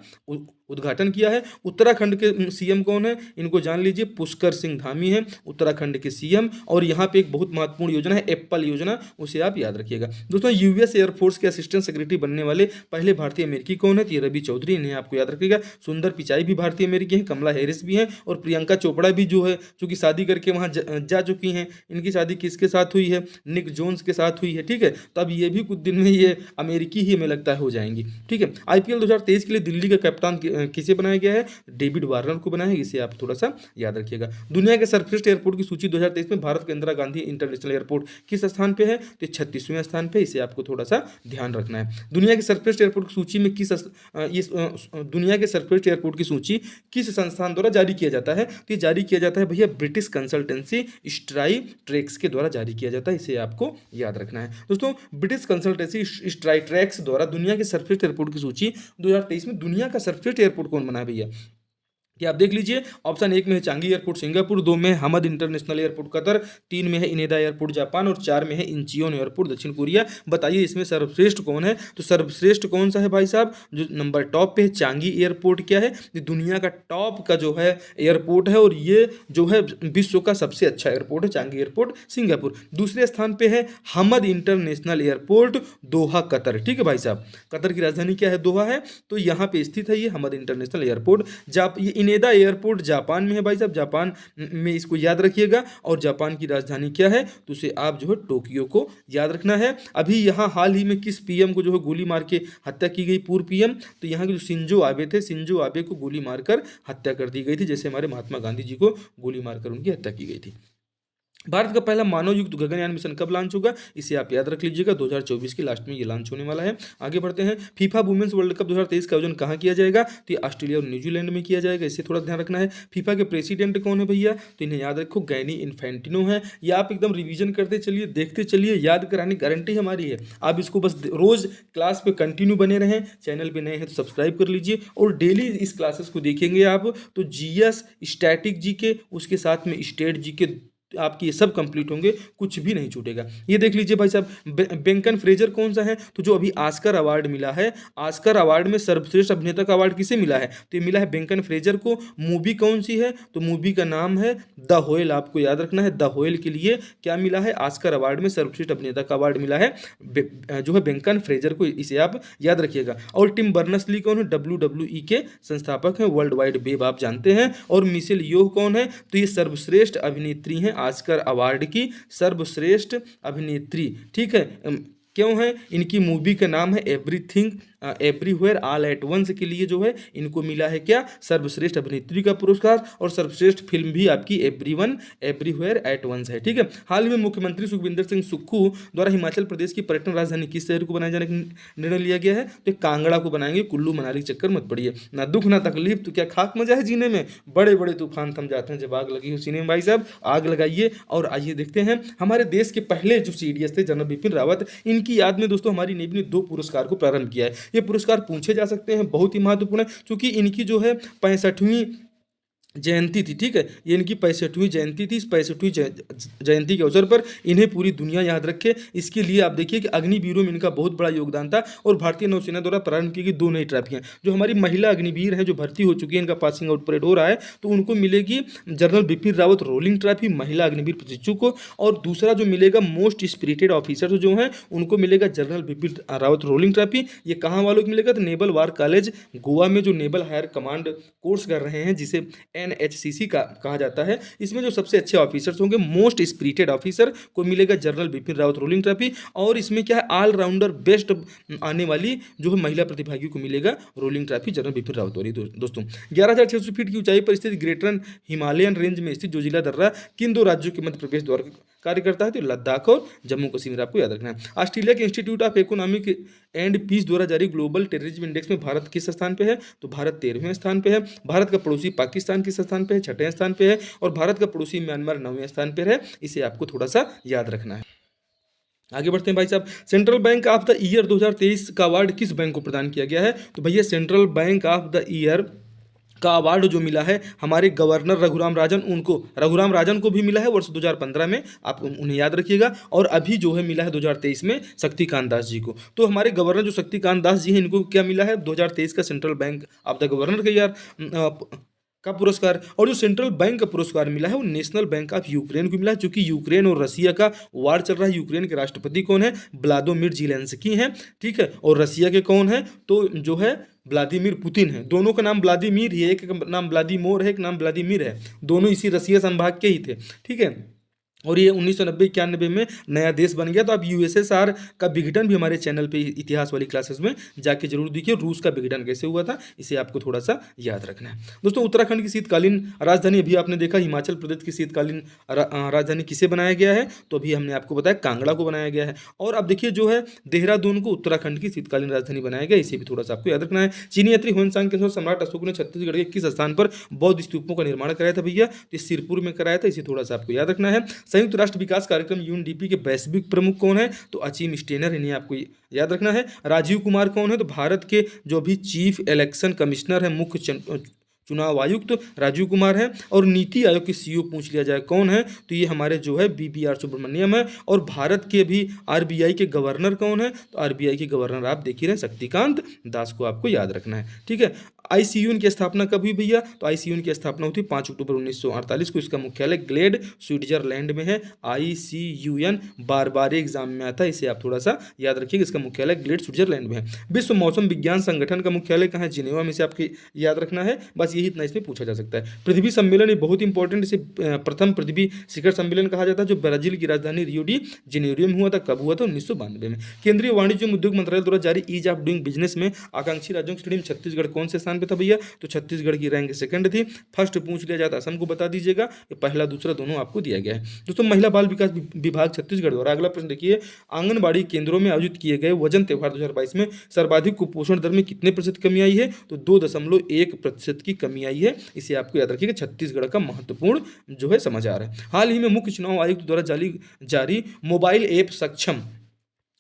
उद्घाटन किया है। उत्तराखंड के सीएम कौन है? इनको जान लीजिए, पुष्कर सिंह धामी हैं उत्तराखंड के सीएम। और यहाँ पे एक बहुत महत्वपूर्ण योजना है एप्पल योजना, उसे आप याद रखिएगा। दोस्तों यूएस एयरफोर्स के असिस्टेंट सेक्रेटरी बनने वाले पहले भारतीय अमेरिकी कौन है? तो ये रवि चौधरी, इन्हें आपको याद रखिएगा। सुंदर पिचाई भी भारतीय अमेरिकी हैं, कमला हैरिस भी हैं और प्रियंका चोपड़ा भी जो है चूंकि शादी करके वहाँ जा चुकी हैं। इनकी शादी किसके साथ हुई है? निक जोन्स के साथ हुई है। ठीक है। तो अब ये भी कुछ दिन में ये अमेरिकी ही हमें लगता है हो जाएंगी। ठीक है। आईपीएल 2023 के लिए दिल्ली का कप्तान किसे बनाया गया है? डेविड वार्नर को बनाया है। इसे आप थोड़ा सा याद रखिएगा। दुनिया के सर्वश्रेष्ठ एयरपोर्ट की सूची 2023 में भारत के इंदिरा गांधी इंटरनेशनल एयरपोर्ट किस स्थान पे है? तो 36वें स्थान पे। इसे आपको थोड़ा सा ध्यान रखना है। दुनिया के सर्वश्रेष्ठ एयरपोर्ट की सूची में दुनिया के सर्वश्रेष्ठ एयरपोर्ट की सूची किस संस्थान द्वारा जारी किया जाता है? तो ये जारी किया जाता है भैया ब्रिटिश कंसल्टेंसी स्ट्राई ट्रैक्स के द्वारा जारी किया जाता है। इसे आपको याद रखना है। दोस्तों ब्रिटिश कंसल्टेंसी स्ट्राई ट्रैक्स द्वारा दुनिया के सर्वश्रेष्ठ एयरपोर्ट की सूची 2023 में दुनिया का सर्वश्रेष्ठ एयरपोर्ट कौन बना है भैया? कि आप देख लीजिए। ऑप्शन 1 में है चांगी एयरपोर्ट सिंगापुर, 2 में है हमद इंटरनेशनल एयरपोर्ट कतर, 3 में है इनेदा एयरपोर्ट जापान और 4 में है इंचियोन एयरपोर्ट दक्षिण कोरिया। बताइए इसमें सर्वश्रेष्ठ कौन है? तो सर्वश्रेष्ठ कौन सा है भाई साहब? जो नंबर टॉप पे है चांगी एयरपोर्ट। क्या है? ये दुनिया का टॉप का जो है एयरपोर्ट है और ये जो है विश्व का सबसे अच्छा एयरपोर्ट है चांगी एयरपोर्ट सिंगापुर। दूसरे स्थान पे है Hamad international airport Doha Qatar. ठीक है भाई साहब। कतर की राजधानी क्या है? दोहा है। तो यहाँ पे स्थित है ये हमद इंटरनेशनल एयरपोर्ट। ये इनेदा एयरपोर्ट जापान में है भाई साहब। जापान में इसको याद रखिएगा। और जापान की राजधानी क्या है? तो उसे आप जो है टोक्यो को याद रखना है। अभी यहाँ हाल ही में किस पीएम को जो है गोली मार के हत्या की गई? पूर्व पीएम। तो यहाँ के जो शिंजो आबे थे, शिंजो आबे को गोली मारकर हत्या कर दी गई थी, जैसे हमारे महात्मा गांधी जी को गोली मारकर उनकी हत्या की गई थी। भारत का पहला मानव युक्त गगनयान मिशन कब लॉन्च होगा, इसे आप याद रख लीजिएगा, 2024 के लास्ट में ये लॉन्च होने वाला है। आगे बढ़ते हैं, फीफा वुमेन्स वर्ल्ड कप 2023 का आयोजन कहाँ किया जाएगा, तो ये ऑस्ट्रेलिया और न्यूजीलैंड में किया जाएगा, इसे थोड़ा ध्यान रखना है। फीफा के प्रेसिडेंट कौन है भैया, तो इन्हें याद रखो, गैनी इन्फेंटिनो है। ये आप एकदम रिवीजन करते चलिए, देखते चलिए, याद कराने की गारंटी हमारी है। आप इसको बस रोज क्लास पे कंटिन्यू बने रहें, चैनल पे नए हैं तो सब्सक्राइब कर लीजिए और डेली इस क्लासेस को देखेंगे आप तो जीएस, स्टैटिक जीके, उसके साथ में स्टेट जीके आपकी ये सब कंप्लीट होंगे, कुछ भी नहीं छूटेगा। ये देख लीजिए भाई साहब, बेंकन फ्रेजर कौन सा है, तो जो अभी ऑस्कर अवार्ड मिला है, ऑस्कर अवार्ड में सर्वश्रेष्ठ अभिनेता का अवार्ड किसे मिला है, तो ये मिला है बेंकन फ्रेजर को। मूवी कौन सी है, तो मूवी का नाम है द होयल, आपको याद रखना है, द होयल के लिए क्या मिला है, ऑस्कर अवार्ड में सर्वश्रेष्ठ अभिनेता का अवार्ड मिला है जो है बेंकन फ्रेजर को, इसे आप याद रखिएगा। और टिम बर्नर्स ली कौन है, WWE के संस्थापक हैं, वर्ल्ड वाइड वेब आप जानते हैं। और मिशेल योह कौन है, तो ये सर्वश्रेष्ठ अभिनेत्री हैं, ऑस्कर अवार्ड की सर्वश्रेष्ठ अभिनेत्री, ठीक है। क्यों है, इनकी मूवी का नाम है Everything Everywhere All at Once के लिए जो है इनको मिला है क्या, सर्वश्रेष्ठ अभिनेत्री का पुरस्कार, और सर्वश्रेष्ठ फिल्म भी आपकी एवरीवन एवरीवेयर एट वंस है, ठीक है। हाल ही में मुख्यमंत्री सुखविंदर सिंह सुक्खू द्वारा हिमाचल प्रदेश की पर्यटन राजधानी किस शहर को बनाए जाने का निर्णय लिया गया है, तो कांगड़ा को बनाएंगे, कुल्लू मनाली चक्कर मत पड़िए, ना दुख ना तकलीफ, तो क्या खाक मजा है जीने में, बड़े बड़े तूफान थम जाते हैं जब आग लगी हो सीने में। भाई साहब आग लगाइए और आइए देखते हैं हमारे देश के पहले जो CDS थे जनरल बिपिन रावत, इनकी याद में दोस्तों हमारी नेवी ने 2 पुरस्कार को प्रारंभ किया है। ये पुरस्कार पूछे जा सकते हैं, बहुत ही महत्वपूर्ण है, क्योंकि इनकी जो है 65वीं जयंती थी, ठीक है, ये इनकी 65वीं जयंती थी। इस 65वीं जयंती के अवसर पर इन्हें पूरी दुनिया याद रखे, इसके लिए आप देखिए कि अग्निवीरों में इनका बहुत बड़ा योगदान था। और भारतीय नौसेना द्वारा प्रारंभ की गई 2 नई ट्रॉफियां, जो हमारी महिला अग्निवीर हैं जो भर्ती हो चुकी है, इनका पासिंग आउट परेड हो रहा है, तो उनको मिलेगी general Bipin Rawat rolling trophy महिला अग्निवीर प्रशिक्षु को। और दूसरा जो मिलेगा मोस्ट स्पिरिटेड ऑफिसर जो हैं उनको मिलेगा general Bipin Rawat rolling trophy. ये कहाँ वालों को मिलेगा, तो नेवल वार कॉलेज गोवा में जो नेवल हायर कमांड कोर्स कर रहे हैं, जिसे NHCC का कहा जाता है, इसमें जो सबसे अच्छे ऑफिसर्स होंगे, मोस्ट स्पिरिटेड ऑफिसर को मिलेगा general Bipin Rawat rolling trophy. और इसमें क्या है, ऑलराउंडर बेस्ट आने वाली जो है महिला प्रतिभागियों को मिलेगा rolling trophy general Bipin Rawat वाली। दोस्तों 11,600 फीट की ऊंचाई पर स्थित ग्रेटर हिमालयन रेंज में स्थित जोजिला दर्रा किन 2 राज्यों के मध्य प्रवेश द्वार कार्य करता है, तो लद्दाख और जम्मू कश्मीर, आपको याद रखना है। ऑस्ट्रेलिया के Institute of Economic and Peace द्वारा जारी ग्लोबल टेररिज्म इंडेक्स में भारत किस स्थान पे है, तो भारत 13वें स्थान पे है। भारत का पड़ोसी पाकिस्तान किस स्थान पे है, 6ठे स्थान पे है। और भारत का पड़ोसी म्यांमार 9वें स्थान पर है, इसे आपको थोड़ा सा याद रखना है। आगे बढ़ते हैं भाई साहब, central bank of the year 2023 का अवार्ड किस बैंक को प्रदान किया गया है, तो भैया central bank of the year का अवार्ड जो मिला है हमारे गवर्नर रघुराम राजन को भी मिला है वर्ष 2015 में, आप उन्हें याद रखिएगा। और अभी जो है मिला है 2023 में शक्तिकांत दास जी को। तो हमारे गवर्नर जो शक्तिकांत दास जी हैं, इनको क्या मिला है, 2023 का central bank of the governor का ईयर का पुरस्कार। और जो सेंट्रल बैंक का पुरस्कार मिला है वो नेशनल बैंक ऑफ यूक्रेन को मिला है, क्योंकि यूक्रेन और रसिया का वार चल रहा है। यूक्रेन के राष्ट्रपति कौन है, व्लादिमीर ज़ेलेंस्की हैं, ठीक है। और रसिया के कौन है, तो जो है व्लादिमीर पुतिन है। दोनों का नाम व्लादिमीर ही है, एक का नाम व्लादिमीर है, एक नाम व्लादिमीर है, दोनों इसी रसिया संभाग के ही थे, ठीक है। और ये 1990-91 में नया देश बन गया। तो आप USSR का विघटन भी हमारे चैनल पे इतिहास वाली क्लासेस में जाके जरूर देखिए, रूस का विघटन कैसे हुआ था, इसे आपको थोड़ा सा याद रखना है। दोस्तों उत्तराखंड की शीतकालीन राजधानी अभी आपने देखा, हिमाचल प्रदेश की शीतकालीन राजधानी किसे बनाया गया है, तो अभी हमने आपको बताया कांगड़ा को बनाया गया है। और अब देखिए जो है देहरादून को उत्तराखंड की शीतकालीन राजधानी बनाया गया, इसे भी थोड़ा सा आपको याद रखना है। चीनी यात्री ह्वेनसांग के अनुसार सम्राट अशोक ने छत्तीसगढ़ के किस स्थान पर बौद्ध स्तूपों का निर्माण कराया था भैया, तो सिरपुर में कराया था, इसे थोड़ा सा आपको याद रखना है। संयुक्त राष्ट्र विकास कार्यक्रम UNDP के वैश्विक प्रमुख कौन है, तो अचीम स्टेनर, इन्हें आपको याद रखना है। राजीव कुमार कौन है, तो भारत के जो भी चीफ इलेक्शन कमिश्नर है, मुख्य चुनाव आयुक्त राजीव कुमार है। और नीति आयोग के CEO पूछ लिया जाए कौन है, तो ये हमारे जो है BBR सुब्रमण्यम है। और भारत के भी RBI के गवर्नर कौन है, तो RBI के गवर्नर आप देख ही रहे शक्तिकांत दास को आपको याद रखना है, ठीक है। ICUN की स्थापना कब हुई भैया, तो ICUN की स्थापना हुई 5 अक्टूबर 1948 को। इसका मुख्यालय ग्लेड स्विट्जरलैंड में है। ICUN बार एग्जाम में आता है, इसे आप थोड़ा सा याद रखिएगा, इसका मुख्यालय ग्लेड स्विट्जरलैंड में है। विश्व मौसम विज्ञान संगठन का मुख्यालय कहाँ है, जिनेवा में, से आपको याद रखना है। बस यही इतना इसमें पूछा जा सकता है। पृथ्वी सम्मेलन ये बहुत इंपॉर्टेंट, इसे प्रथम पृथ्वी शिखर सम्मेलन कहा जाता है, जो ब्राजील की राजधानी रियो डी जेनेरियो में हुआ था। कब हुआ था? 1992 में। केंद्रीय वाणिज्य एवं उद्योग मंत्रालय द्वारा जारी ईज ऑफ डूइंग बिजनेस में आकांक्षी राज्यों की श्रेणी में छत्तीसगढ़ कौन से स्थान पे था भैया? तो छत्तीसगढ़ की रैंक सेकंड थी। फर्स्ट पूछ लिया जाता असम को बता दीजिएगा, ये पहला दूसरा दोनों आपको दिया गया है। दोस्तों महिला बाल विकास विभाग छत्तीसगढ़ द्वारा, अगला प्रश्न देखिए, आंगनबाड़ी केंद्रों में आयोजित किए गए वजन त्योहार 2022 में सर्वाधिक कुपोषण दर में कितने प्रतिशत कमी आई है? तो 2.1% की कमी आई है। इसे आपको याद रखिएगा, छत्तीसगढ़ का महत्वपूर्ण जो है समाचार है। हाल ही में मुख्य चुनाव आयुक्त द्वारा जारी मोबाइल ऐप सक्षम,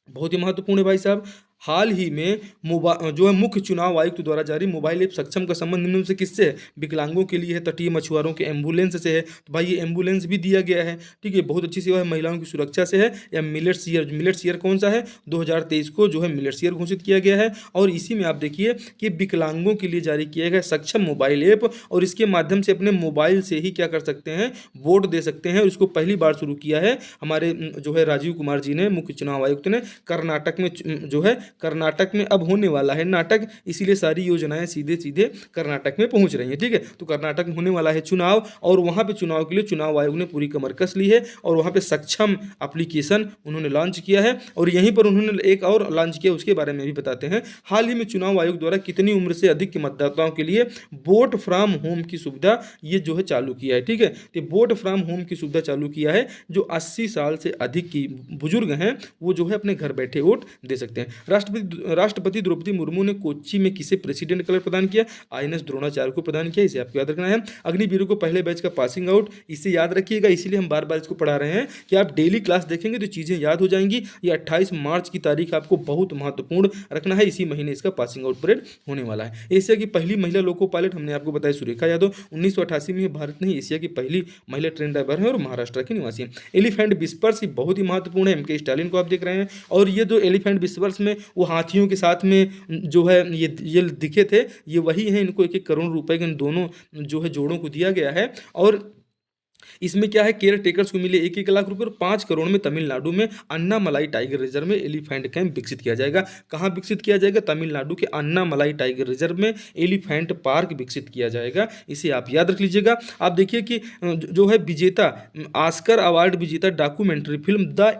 बहुत ही महत्वपूर्ण है भाई साहब। हाल ही में जो है मुख्य चुनाव आयुक्त द्वारा जारी मोबाइल ऐप सक्षम का संबंध निम्न में से किससे है? विकलांगों के लिए है, तटीय मछुआरों के एम्बुलेंस से है। तो भाई ये एम्बुलेंस भी दिया गया है, ठीक है, बहुत अच्छी सेवा है। महिलाओं की सुरक्षा से है, या मिलेट्स ईयर, मिलेट्स ईयर कौन सा है? 2023 को जो है मिलेट्स ईयर घोषित किया गया है। और इसी में आप देखिए कि विकलांगों के लिए जारी किया गया सक्षम मोबाइल ऐप, और इसके माध्यम से अपने मोबाइल से ही क्या कर सकते हैं? वोट दे सकते हैं। और इसको पहली बार शुरू किया है हमारे जो है राजीव कुमार जी ने, मुख्य चुनाव आयुक्त ने। कर्नाटक में जो है, कर्नाटक में अब होने वाला है नाटक, इसीलिए सारी योजनाएं सीधे सीधे कर्नाटक में पहुंच रही हैं, ठीक है। तो कर्नाटक में होने वाला है चुनाव, और वहां पे चुनाव के लिए चुनाव आयोग ने पूरी कमर कस ली है, और वहां पे सक्षम एप्लीकेशन उन्होंने लॉन्च किया है। और यहीं पर उन्होंने एक और लॉन्च किया, उसके बारे में भी बताते हैं। हाल ही में चुनाव आयोग द्वारा कितनी उम्र से अधिक के मतदाताओं के लिए वोट फ्रॉम होम की सुविधा ये जो है चालू किया है, ठीक है। तो वोट फ्रॉम होम की सुविधा चालू किया है, जो 80 साल से अधिक की बुजुर्ग हैं वो जो है अपने घर बैठे वोट दे सकते हैं। राष्ट्रपति द्रौपदी मुर्मू ने कोच्चि में किसे प्रेसिडेंट कलर प्रदान किया? आईएनएस द्रोणाचार्य को प्रदान किया, इसे आपको याद रखना है। अग्निवीरों को पहले बैच का पासिंग आउट, इसे याद रखिएगा, इसीलिए हम बार बार इसको पढ़ा रहे हैं कि आप डेली क्लास देखेंगे तो चीज़ें याद हो जाएंगी। ये 28 मार्च की तारीख आपको बहुत महत्वपूर्ण रखना है, इसी महीने इसका पासिंग आउट परेड होने वाला है। एशिया की पहली महिला लोको पायलट हमने आपको बताया सुरेखा यादव, 1988 में भारत नहीं एशिया की पहली महिला ट्रेन ड्राइवर है और महाराष्ट्र की निवासी है। एलिफेंट विस्पर्स बहुत ही महत्वपूर्ण है, एमके स्टालिन को आप देख रहे हैं। और ये जो एलिफेंट विस्पर्स में वो हाथियों के साथ में जो है ये दिखे थे, ये वही हैं। इनको 1-1 करोड़ रुपए के इन दोनों जो है जोड़ों को दिया गया है। और इसमें क्या है, केयर टेकर्स को मिले 1-1 लाख रुपए, और 5 करोड़ में तमिलनाडु में अन्नामलाई टाइगर रिजर्व में एलिफेंट कैंप विकसित किया जाएगा। कहाँ विकसित किया जाएगा? तमिलनाडु के अन्नामलाई टाइगर रिजर्व में एलिफेंट पार्क विकसित किया जाएगा, इसे आप याद रख लीजिएगा। आप देखिए कि जो है विजेता, ऑस्कर अवार्ड विजेता documentary film the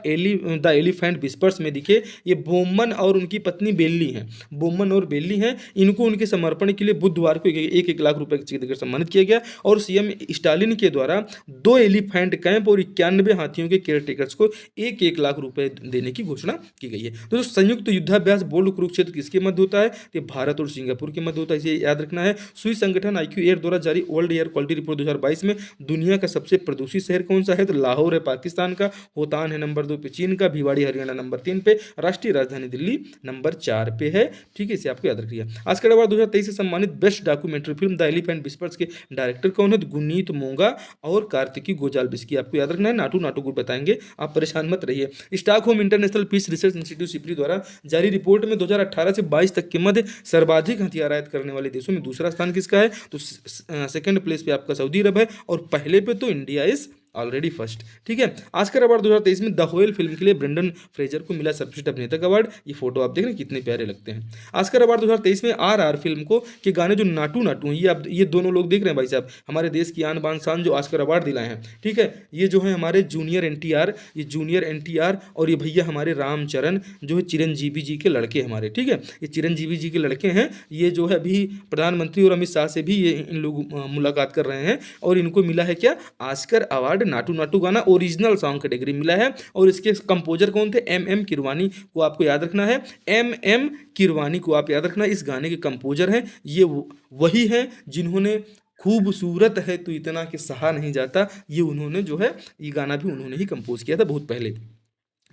elephant whispers में दिखे ये बोमन और उनकी पत्नी बेल्ली हैं, बोमन और बेल्ली हैं। इनको उनके समर्पण के लिए बुधवार को 1-1 लाख रुपए के चेक देकर सम्मानित किया गया। और सीएम स्टालिन के द्वारा 2 एलिफेंट कैंप और 91 हाथियों के केयर टेकर्स को 1-1 लाख रुपए देने की घोषणा की गई है। तो संयुक्त युद्धाभ्यास बोल्ड कुरुक्षेत्र किसके मध्य होता है? तो भारत और सिंगापुर के मध्य होता है, इसे याद रखना है। स्विस संगठन IQ एयर द्वारा जारी वर्ल्ड एयर क्वालिटी रिपोर्ट 2022 में दुनिया का सबसे प्रदूषित शहर कौन सा है? तो लाहौर है पाकिस्तान का, होतान है नंबर 2 पे चीन का, भिवाड़ी हरियाणा नंबर 3 पे, राष्ट्रीय राजधानी दिल्ली नंबर 4 पे है, ठीक है, इसे आपको याद रखिए। ऑस्कर अवार्ड 2023 से सम्मानित best documentary film the elephant whispers के डायरेक्टर कौन है? गुनीत मोंगा और कार्तिकी गोजाल्बिस की आपको याद रखना है। नाटू नाटू गुड बताएंगे, आप परेशान मत रहिए। Stockholm International Peace Research Institute SIPRI द्वारा जारी रिपोर्ट में 2018 से 22 तक के मध्य सर्वाधिक हथियार आयात करने वाले देशों में दूसरा स्थान किसका है? तो सेकंड प्लेस पे आपका सऊदी अरब है, और पहले पे तो इंडिया इज ऑलरेडी फर्स्ट, ठीक है। ऑस्कर अवार्ड 2023 में द व्हेल फिल्म के लिए ब्रेंडन फ्रेजर को मिला सर्वश्रेष्ठ अभिनेता का अवार्ड। ये फोटो आप देख रहे हैं कितने प्यारे लगते हैं। ऑस्कर अवार्ड 2023 में RR फिल्म को के गाने जो नाटू नाटू हैं, ये आप ये दोनों लोग देख रहे हैं भाई साहब, हमारे देश की आन बान शान जो ऑस्कर अवार्ड दिलाए हैं, ठीक है। ये जो है हमारे जूनियर NTR और ये भैया हमारे रामचरण जो है चिरंजीवी जी के लड़के हमारे, ठीक है, ये चिरंजीवी जी के लड़के हैं। ये जो है अभी प्रधानमंत्री और अमित शाह से भी ये इन लोग मुलाकात कर रहे हैं, और इनको मिला है क्या? ऑस्कर अवार्ड नाटू नाटू गाना ओरिजिनल सॉन्ग कैटेगरी मिला है। और इसके कंपोजर कौन थे? MM किरवानी को आपको याद रखना है, MM किरवानी को आप याद रखना। इस गाने के कंपोजर हैं, ये वही हैं जिन्होंने खूबसूरत है तो इतना कि सहा नहीं जाता, ये उन्होंने जो है ये गाना भी उन्होंने ही कंपोज किया था बहुत पहले।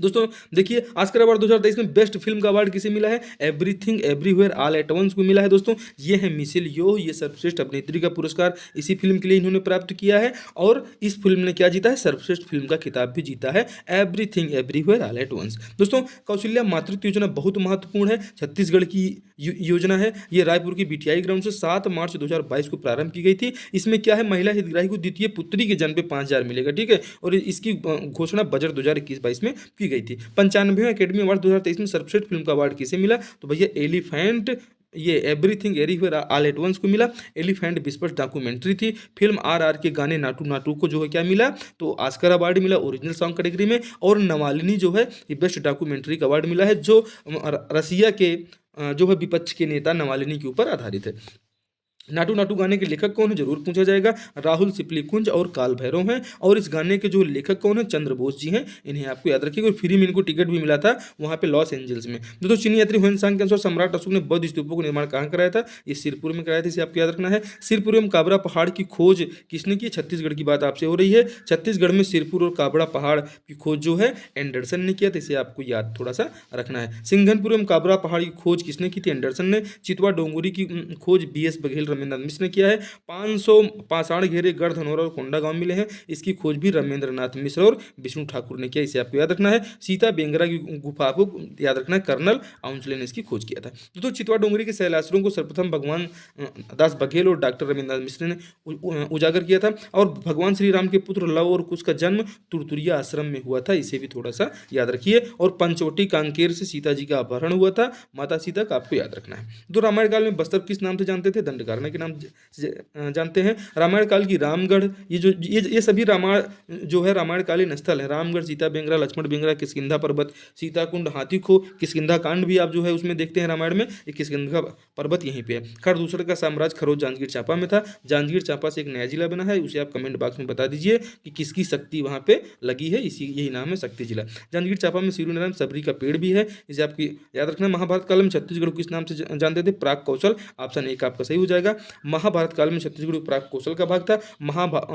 दोस्तों देखिए, ऑस्कर अवार्ड 2023 में बेस्ट फिल्म का अवार्ड किसे मिला है? Everything Everywhere All at Once को मिला है। दोस्तों ये है मिशेल योह, ये सर्वश्रेष्ठ अभिनेत्री का पुरस्कार इसी फिल्म के लिए इन्होंने प्राप्त किया है, और इस फिल्म ने क्या जीता है? सर्वश्रेष्ठ फिल्म का खिताब भी जीता है, Everything Everywhere All at Once. दोस्तों कौशल्या मातृत्व योजना बहुत महत्वपूर्ण है, छत्तीसगढ़ की योजना है। ये रायपुर की BTI ग्राउंड से 7 मार्च 2022 को प्रारंभ की गई थी। इसमें क्या है, महिला हितग्राही को द्वितीय पुत्री के जन्म पे 5,000 मिलेगा, ठीक है। और इसकी घोषणा बजट 2021-22 में की गई थी। 95वें एकेडमी अवार्ड 2023 में सर्वश्रेष्ठ फिल्म का अवार्ड किसे मिला? तो भैया ये Everything Everywhere All at Once को मिला। एलिफेंट विस्पर्स डॉक्यूमेंट्री थी। फिल्म आरआर के गाने नाटू नाटू को जो है क्या मिला, तो ऑस्कर अवार्ड मिला ओरिजिनल सॉन्ग कैटेगरी में। और नवालिनी जो है ये बेस्ट डॉक्यूमेंट्री का अवार्ड मिला है, जो रसिया के जो है विपक्ष के नेता नवालिनी के ऊपर आधारित है। नाटू नाटू गाने के लेखक कौन है जरूर पूछा जाएगा, राहुल सिप्लीकुंज और काल भैरव हैं। और इस गाने के जो लेखक कौन है, चंद्र बोस जी हैं, इन्हें आपको याद रखिएगा। और फ्री में इनको टिकट भी मिला था वहाँ पे लॉस एंजल्स में। दोस्तों चीनी यात्री ह्वेनसांग के अनुसार सम्राट अशोक ने बौद्ध स्तूपों का निर्माण कहाँ कराया था, ये सिरपुर में कराया था, इसे आपको याद रखना है। सिरपुर में काबरा पहाड़ की खोज किसने की, छत्तीसगढ़ की बात आपसे हो रही है। छत्तीसगढ़ में सिरपुर और काबरा पहाड़ की खोज जो है एंडरसन ने किया था, इसे आपको याद थोड़ा सा रखना है। सिंघनपुर में काबरा पहाड़ की खोज किसने की थी, एंडरसन ने। चितवा डोंगरी की खोज BS बघेल रमेंद्र मिश्र ने किया है। 500 पाषाण घेरे गढ़ धनौरा और कोंडा गांव मिले हैं, इसकी खोज भी रमेंद्र नाथ मिश्र और विष्णु ठाकुर ने किया, इसे आपको याद रखना है। सीता बेंगरा की गुफा को याद रखना है, कर्नल आउंसले ने इसकी खोज किया था। तो चितवा डोंगरी के शैलाश्ररों को सर्वप्रथम भगवान दास बघेल और डॉक्टर रविन्द्र नाथ मिश्र ने उजागर किया था। और भगवान श्री राम के पुत्र लव और कुश का जन्म तुरतुरिया आश्रम में हुआ था, इसे भी थोड़ा सा याद रखिए। और पंचवटी कांकेर से सीता जी का अपहरण हुआ था, माता सीता का आपको याद रखना है। तो रामायण काल में बस्तर किस नाम से जानते थे, दंडकारण्य के नाम जानते हैं। रामायण काल की रामगढ़, ये सभी रामायण जो है रामायण कालीन स्थल है। रामगढ़, सीता बेंगरा, लक्ष्मण बेंगरा, किष्किंधा पर्वत, सीताकुंड, हाथी खो, किष्किंधा कांड भी आप जो है उसमें देखते हैं रामायण में, ये किष्किंधा पर्वत यहीं पे है। खरदूसरे का साम्राज्य खरोज जांजगीर चांपा में था। जांजगीर चांपा से एक नया जिला बना है, उसे आप कमेंट बॉक्स में बता दीजिए कि किसकी शक्ति वहाँ पे लगी है, इसी यही नाम है शक्ति जिला। जांजगीर चांपा में सूर्यनारायण सबरी का पेड़ भी है, इसे आपकी याद रखना। महाभारत काल में छत्तीसगढ़ को किस नाम से जानते थे, प्राग कौशल, ऑप्शन 1 आपका सही हो जाएगा। महाभारत काल में छत्तीसगढ़ प्राग कौशल का भाग था।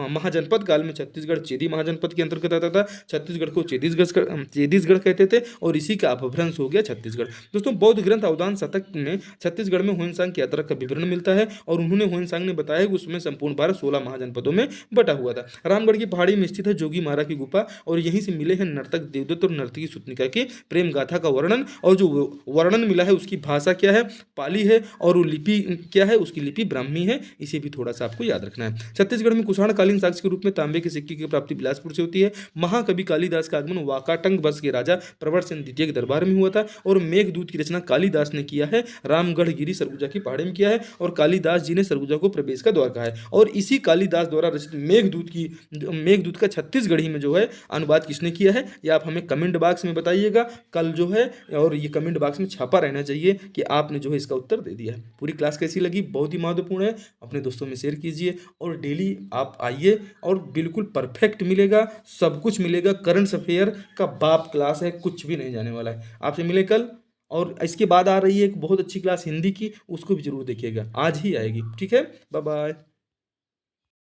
महाजनपद काल में छत्तीसगढ़ चेदी महाजनपद के अंतर्गत आता था। छत्तीसगढ़ को चेदीसगढ़ कहते थे और इसी का अपभ्रंश हो गया छत्तीसगढ़। दोस्तों बौद्ध ग्रंथ अवदान शतक में छत्तीसगढ़ में ह्वेनसांग की यात्रा का विवरण मिलता है और उन्होंने ह्वेनसांग ने बताया कि उसमें संपूर्ण भारत 16 महाजनपदों में बटा हुआ था। रामगढ़ की पहाड़ी में स्थित है जोगी मारा की गुफा और यहीं से मिले हैं नर्तक देवदत्त और नर्तकी सुतनिका की प्रेम गाथा का वर्णन। और जो वर्णन मिला है उसकी भाषा क्या है, पाली है, और वो लिपि क्या है, उसकी लिपि ब्राह्मी है, इसे भी थोड़ा सा आपको याद रखना है। छत्तीसगढ़ में कुषाण कालीन साक्ष्य के रूप में तांबे के सिक्के की प्राप्ति बिलासपुर से होती है। महाकवि कालिदास का आगमन वाकाटंग वंश के राजा प्रवर सेन द्वितीय के दरबार में हुआ था। और मेघदूत की रचना कालिदास ने किया है, रामगढ़ गिरी सरगुजा की पहाड़ी में किया है और कालिदास जी ने सरगुजा को प्रवेश का द्वार कहा है। और इसी कालिदास द्वारा रचित मेघदूत का छत्तीसगढ़ी में जो है अनुवाद किसने किया है, ये आप हमें कमेंट बॉक्स में बताइएगा कल जो है, और ये कमेंट बॉक्स में छापा रहना चाहिए कि आपने जो है इसका उत्तर दे दिया है। पूरी क्लास कैसी लगी, बहुत ही महत्वपूर्ण है, अपने दोस्तों में शेयर कीजिए और डेली आप आइए और बिल्कुल परफेक्ट मिलेगा, सब कुछ मिलेगा। करंट अफेयर का बाप क्लास है, कुछ भी नहीं जाने वाला है। आपसे मिले कल। और इसके बाद आ रही है एक बहुत अच्छी क्लास हिंदी की, उसको भी जरूर देखिएगा, आज ही आएगी। ठीक है, बाय बाय।